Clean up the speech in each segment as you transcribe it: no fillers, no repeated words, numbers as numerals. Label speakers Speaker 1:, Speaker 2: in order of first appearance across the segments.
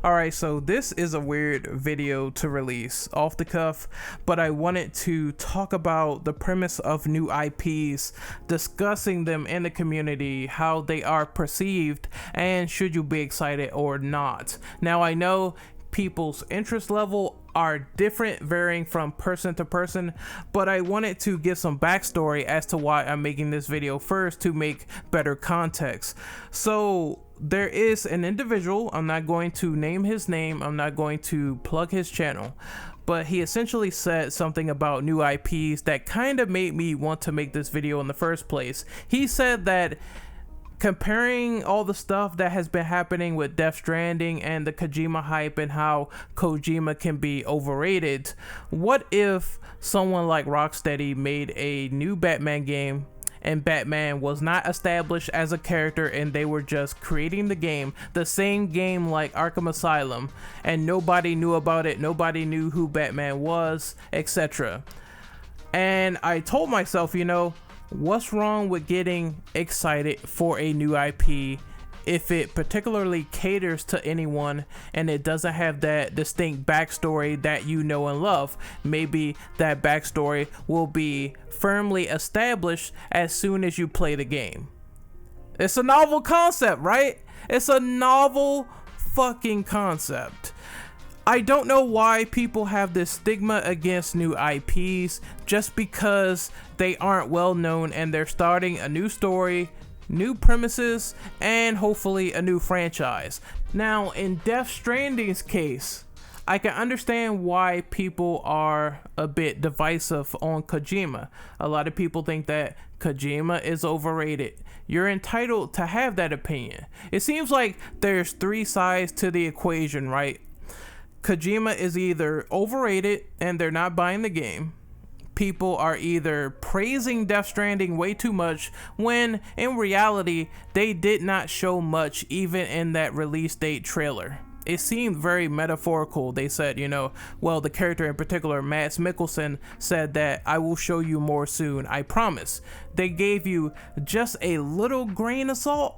Speaker 1: Alright, so this is a weird video to release off the cuff, but I wanted to talk about the premise of new IPs, discussing them in the community, how they are perceived, and should you be excited or not. Now, I know people's interest level are different, varying from person to person, but I wanted to give some backstory as to why I'm making this video first to make better context. So there is an individual, I'm not going to name his name, I'm not going to plug his channel, but he essentially said something about new IPs that kind of made me want to make this video in the first place. He said that comparing all the stuff that has been happening with Death Stranding and the Kojima hype and how Kojima can be overrated, what if someone like Rocksteady made a new Batman game and Batman was not established as a character and they were just creating the game, the same game like Arkham Asylum, and nobody knew about it, nobody knew who Batman was, etc. And I told myself, what's wrong with getting excited for a new IP if it particularly caters to anyone and it doesn't have that distinct backstory that you know and love? Maybe that backstory will be firmly established as soon as you play the game. It's a novel concept, right? It's a novel fucking concept. I don't know why people have this stigma against new IPs just because they aren't well known and they're starting a new story, new premises, and hopefully a new franchise. Now, in Death Stranding's case, I can understand why people are a bit divisive on Kojima. A lot of people think that Kojima is overrated. You're entitled to have that opinion. It seems like there's three sides to the equation, right? Kojima is either overrated and they're not buying the game. People are either praising Death Stranding way too much when in reality they did not show much even in that release date trailer. It seemed very metaphorical. They said, the character in particular, Mads Mikkelsen, said that I will show you more soon, I promise. They gave you just a little grain of salt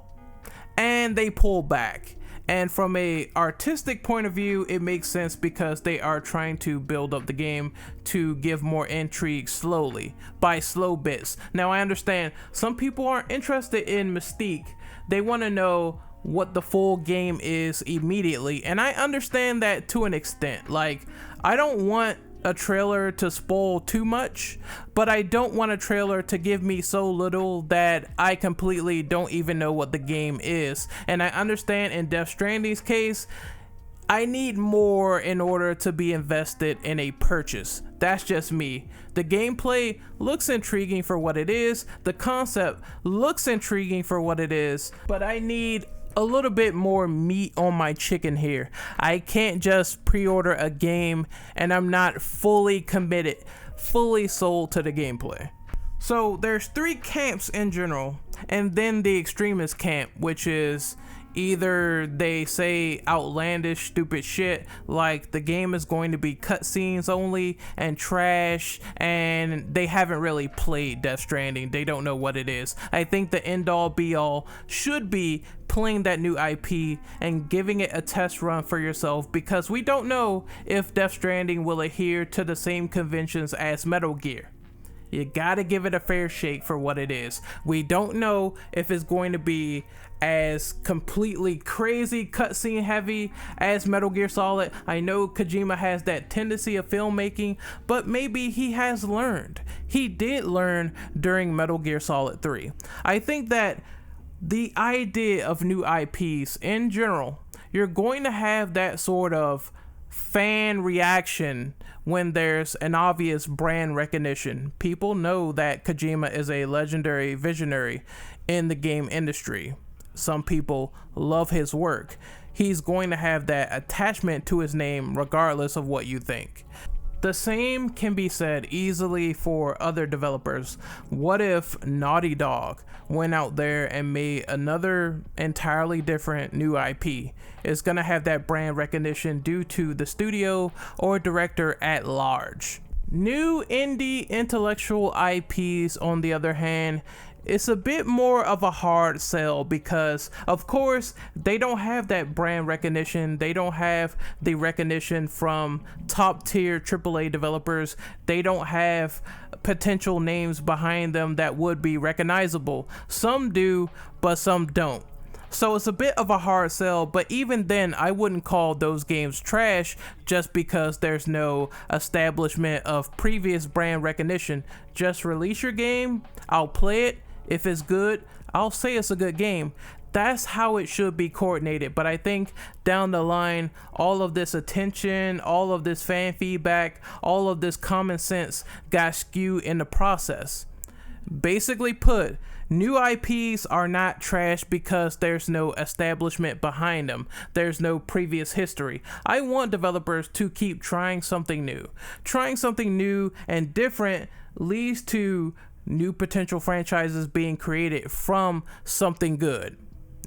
Speaker 1: and they pulled back. And from a artistic point of view, it makes sense because they are trying to build up the game to give more intrigue slowly, by slow bits. Now, I understand some people aren't interested in mystique. They want to know what the full game is immediately. And I understand that to an extent. Like, I don't want a trailer to spoil too much, but I don't want a trailer to give me so little that I completely don't even know what the game is. And I understand in Death Stranding's case, I need more in order to be invested in a purchase. That's just me. The gameplay looks intriguing for what it is, the concept looks intriguing for what it is, but I need a little bit more meat on my chicken here. I can't just pre-order a game and I'm not fully committed, fully sold to the gameplay. So there's three camps in general, and then the extremist camp, which is either they say outlandish, stupid shit like the game is going to be cutscenes only and trash, and they haven't really played Death Stranding. They don't know what it is. I think the end all be all should be playing that new IP and giving it a test run for yourself, because we don't know if Death Stranding will adhere to the same conventions as Metal Gear. You gotta give it a fair shake for what it is. We don't know if it's going to be as completely crazy cutscene heavy as Metal Gear Solid. I know Kojima has that tendency of filmmaking, but maybe he has learned. He did learn during Metal Gear Solid 3. I think that the idea of new IPs in general, you're going to have that sort of fan reaction when there's an obvious brand recognition. People know that Kojima is a legendary visionary in the game industry. Some people love his work. He's going to have that attachment to his name regardless of what you think. The same can be said easily for other developers. What if Naughty Dog went out there and made another entirely different new IP? It's gonna have that brand recognition due to the studio or director at large. New indie intellectual IPs, on the other hand, it's a bit more of a hard sell because, of course, they don't have that brand recognition. They don't have the recognition from top tier AAA developers. They don't have potential names behind them that would be recognizable. Some do, but some don't. So it's a bit of a hard sell, but even then, I wouldn't call those games trash just because there's no establishment of previous brand recognition. Just release your game, I'll play it. If it's good, I'll say it's a good game. That's how it should be coordinated. But I think down the line, all of this attention, all of this fan feedback, all of this common sense got skewed in the process. Basically put, new IPs are not trash because there's no establishment behind them. There's no previous history. I want developers to keep trying something new. Trying something new and different leads to new potential franchises being created from something good.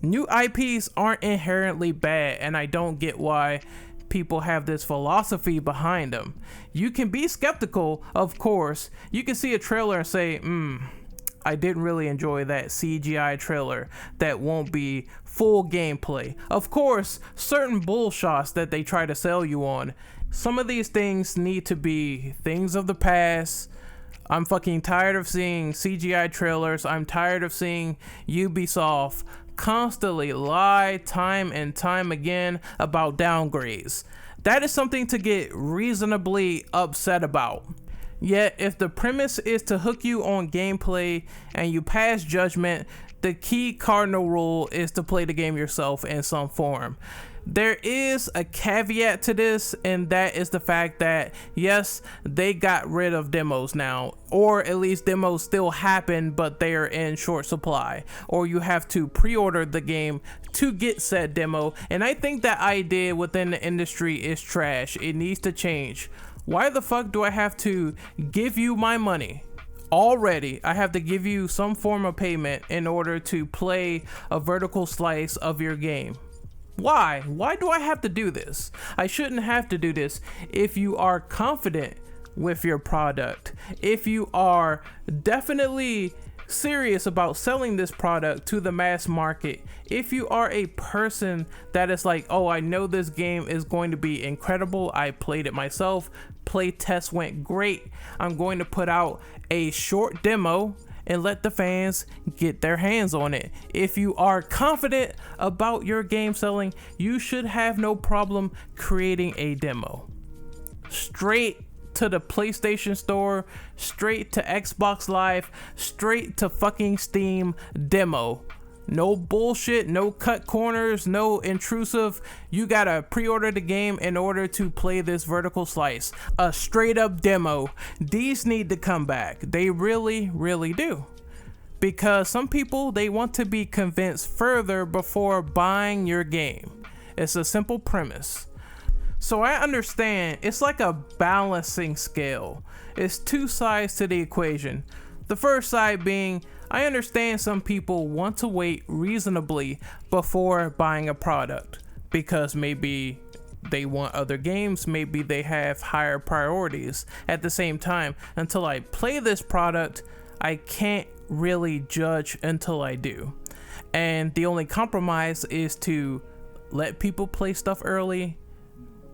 Speaker 1: New IPs aren't inherently bad, and I don't get why people have this philosophy behind them. You can be skeptical, of course. You can see a trailer and say, I didn't really enjoy that CGI trailer. That won't be full gameplay. Of course, certain bullshots that they try to sell you on, some of these things need to be things of the past. I'm fucking tired of seeing CGI trailers. I'm tired of seeing Ubisoft constantly lie time and time again about downgrades. That is something to get reasonably upset about. Yet, if the premise is to hook you on gameplay and you pass judgment, the key cardinal rule is to play the game yourself in some form. There is a caveat to this, and that is the fact that, yes, they got rid of demos now, or at least demos still happen, but they are in short supply, or you have to pre-order the game to get said demo, and I think that idea within the industry is trash. It needs to change. Why the fuck do I have to give you my money? Already, I have to give you some form of payment in order to play a vertical slice of your game. Why? Why do I have to do this? I shouldn't have to do this. If you are confident with your product, if you are definitely serious about selling this product to the mass market, if you are a person that is like, oh, I know this game is going to be incredible, I played it myself, play test went great, I'm going to put out a short demo and let the fans get their hands on it. If you are confident about your game selling, you should have no problem creating a demo. Straight to the PlayStation Store, straight to Xbox Live, straight to fucking Steam demo. No bullshit, no cut corners, no intrusive. You gotta pre-order the game in order to play this vertical slice. A straight up demo. These need to come back. They really, really do. Because some people, they want to be convinced further before buying your game. It's a simple premise. So I understand it's like a balancing scale. It's two sides to the equation. The first side being, I understand some people want to wait reasonably before buying a product because maybe they want other games, maybe they have higher priorities. At the same time, until I play this product, I can't really judge until I do. And the only compromise is to let people play stuff early,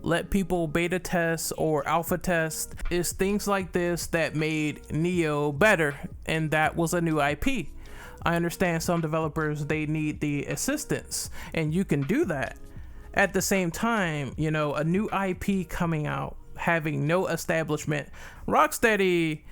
Speaker 1: let people beta test or alpha test. It's things like this that made Neo better, and that was a new IP. I understand some developers, they need the assistance, and you can do that. At the same time, you know, a new IP coming out, having no establishment, Rocksteady,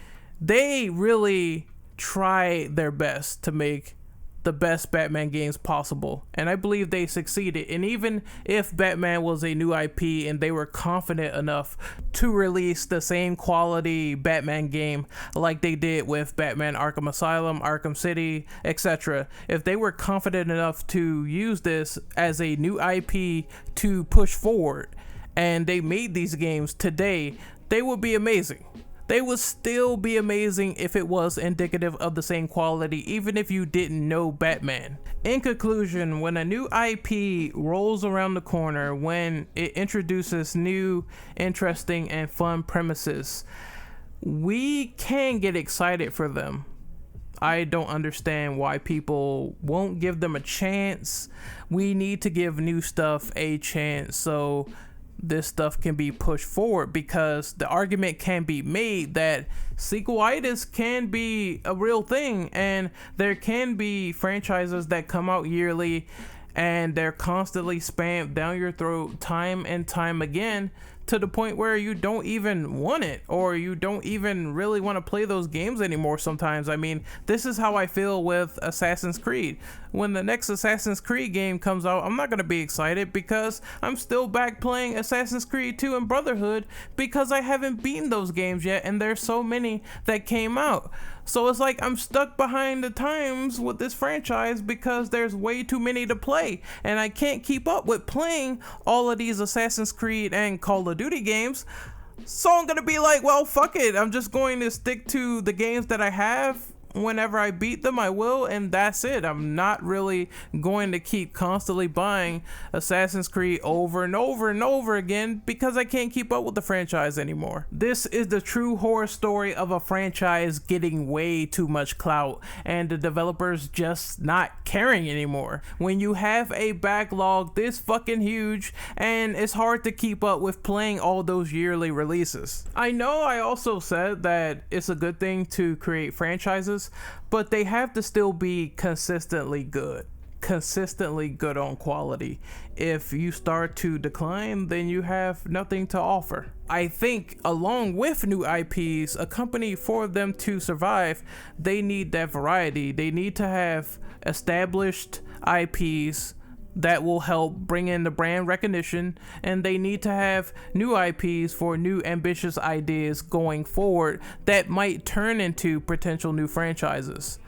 Speaker 1: they really try their best to make the best Batman games possible, and I believe they succeeded. And even if Batman was a new IP and they were confident enough to release the same quality Batman game like they did with Batman Arkham Asylum, Arkham City, etc., if they were confident enough to use this as a new IP to push forward and they made these games today, they would be amazing. They would still be amazing if it was indicative of the same quality, even if you didn't know Batman. In conclusion, when a new IP rolls around the corner, when it introduces new, interesting, and fun premises, we can get excited for them. I don't understand why people won't give them a chance. We need to give new stuff a chance so this stuff can be pushed forward, because the argument can be made that sequelitis can be a real thing, and there can be franchises that come out yearly and they're constantly spammed down your throat time and time again, to the point where you don't even want it, or you don't even really want to play those games anymore sometimes. I mean, this is how I feel with Assassin's Creed. When the next Assassin's Creed game comes out, I'm not going to be excited, because I'm still back playing Assassin's Creed 2 and Brotherhood, because I haven't beaten those games yet, and there's so many that came out. So it's like I'm stuck behind the times with this franchise because there's way too many to play, and I can't keep up with playing all of these Assassin's Creed and Call of Duty games. So I'm gonna be like, well, fuck it, I'm just going to stick to the games that I have. Whenever I beat them, I will, and that's it. I'm not really going to keep constantly buying Assassin's Creed over and over and over again, because I can't keep up with the franchise anymore. This is the true horror story of a franchise getting way too much clout and the developers just not caring anymore. When you have a backlog this fucking huge, and it's hard to keep up with playing all those yearly releases. I know I also said that it's a good thing to create franchises, but they have to still be consistently good on quality. If you start to decline, then you have nothing to offer. I think along with new IPs, a company, for them to survive, they need that variety. They need to have established IPs that will help bring in the brand recognition, and they need to have new IPs for new ambitious ideas going forward that might turn into potential new franchises.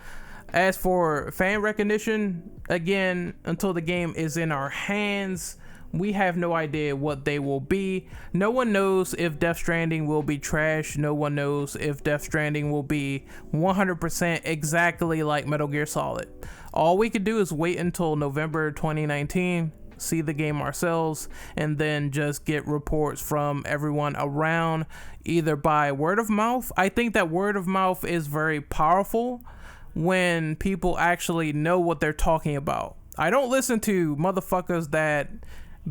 Speaker 1: As for fan recognition, again, until the game is in our hands, we have no idea what they will be. No one knows if Death Stranding will be trash. No one knows if Death Stranding will be 100% exactly like Metal Gear Solid. All we could do is wait until November 2019, see the game ourselves, and then just get reports from everyone around, either by word of mouth. I think that word of mouth is very powerful when people actually know what they're talking about. I don't listen to motherfuckers that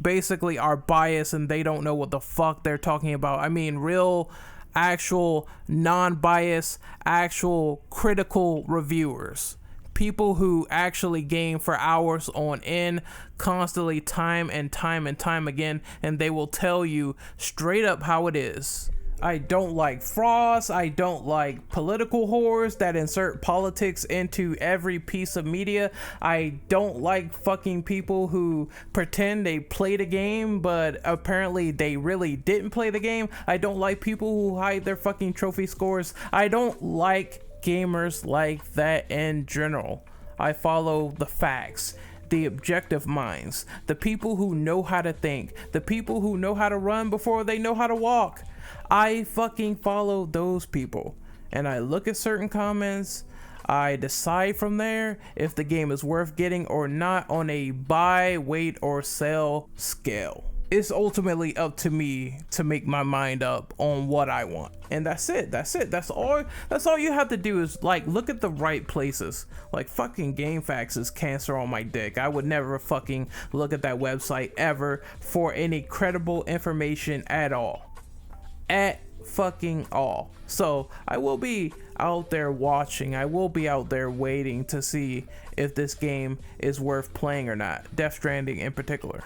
Speaker 1: basically are biased and they don't know what the fuck they're talking about. I mean, real, actual, non-biased, actual critical reviewers. People who actually game for hours on end, constantly, time and time again, and they will tell you straight up how it is. I don't like frauds. I don't like political whores that insert politics into every piece of media. I don't like fucking people who pretend they played a game, but apparently they really didn't play the game. I don't like people who hide their fucking trophy scores. I don't like gamers like that in general. I follow the facts, the objective minds, the people who know how to think, the people who know how to run before they know how to walk. I fucking follow those people, and I look at certain comments. I decide from there if the game is worth getting or not on a buy, wait, or sell scale. It's ultimately up to me to make my mind up on what I want, and that's it. That's all you have to do is like look at the right places. Like fucking GameFAQs is cancer on my dick. I would never fucking look at that website ever for any credible information at all. At fucking all. So I will be out there watching. I will be out there waiting to see if this game is worth playing or not. Death Stranding in particular.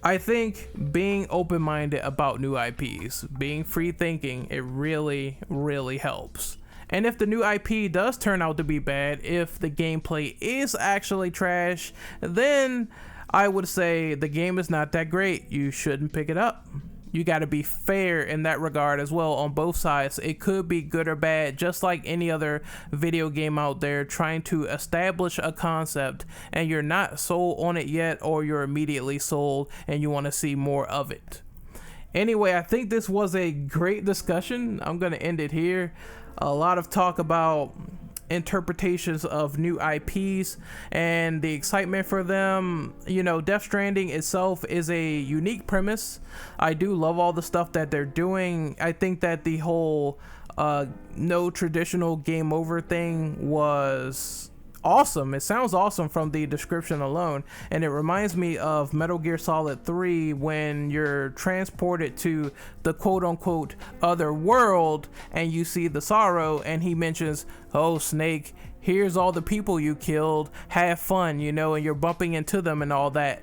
Speaker 1: I think being open-minded about new IPs, being free-thinking, it really, really helps. And if the new IP does turn out to be bad, if the gameplay is actually trash, then I would say the game is not that great. You shouldn't pick it up. You got to be fair in that regard as well on both sides. It could be good or bad, just like any other video game out there trying to establish a concept and you're not sold on it yet, or you're immediately sold and you want to see more of it. Anyway, I think this was a great discussion. I'm going to end it here. A lot of talk about interpretations of new IPs and the excitement for them. You know, Death Stranding itself is a unique premise. I do love all the stuff that they're doing. I think that the whole no traditional game over thing was awesome. It sounds awesome from the description alone, and it reminds me of Metal Gear Solid 3 when you're transported to the quote-unquote other world and you see the Sorrow, and he mentions, "Oh, Snake, here's all the people you killed, have fun," you know, and you're bumping into them and all that.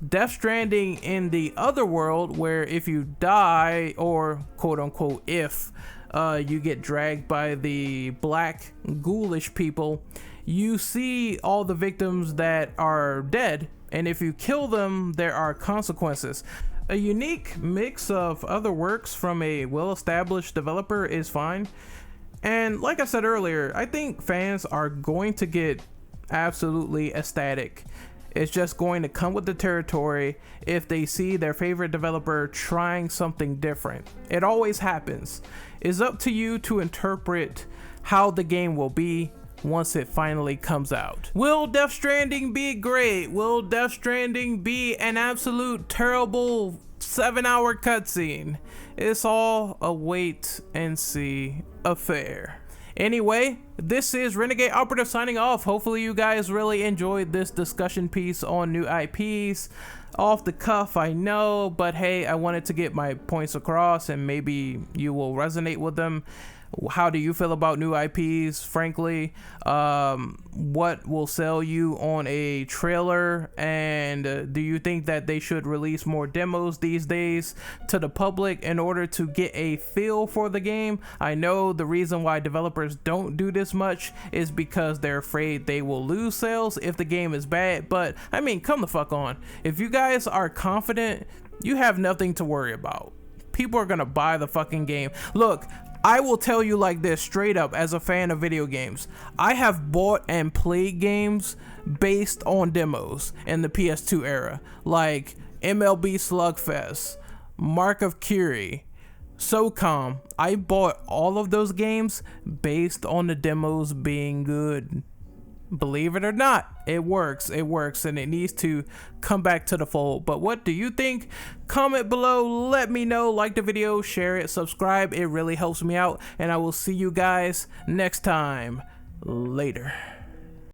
Speaker 1: Death Stranding in the other world, where if you die, or quote-unquote if you get dragged by the black ghoulish people, you see all the victims that are dead, and if you kill them, there are consequences. A unique mix of other works from a well-established developer is fine. And like I said earlier, I think fans are going to get absolutely ecstatic. It's just going to come with the territory if they see their favorite developer trying something different. It always happens. It's up to you to interpret how the game will be once it finally comes out. Will Death Stranding be great? Will Death Stranding be an absolute terrible 7-hour cutscene? It's all a wait and see affair. Anyway, this is Renegade Operative signing off. Hopefully you guys really enjoyed this discussion piece on new IPs. Off the cuff, I know, but hey, I wanted to get my points across and maybe you will resonate with them. How do you feel about new IPs, frankly? What will sell you on a trailer? And do you think that they should release more demos these days to the public in order to get a feel for the game? I know the reason why developers don't do this much is because they're afraid they will lose sales if the game is bad. But I mean, come the fuck on. If you guys are confident, you have nothing to worry about. People are gonna buy the fucking game. Look, I will tell you like this straight up, as a fan of video games, I have bought and played games based on demos in the PS2 era, like MLB Slugfest, Mark of Curie, SOCOM. I bought all of those games based on the demos being good. Believe it or not, it works, and it needs to come back to the fold. But what do you think? Comment below, let me know, like the video, share it, subscribe, it really helps me out, and I will see you guys next time. Later.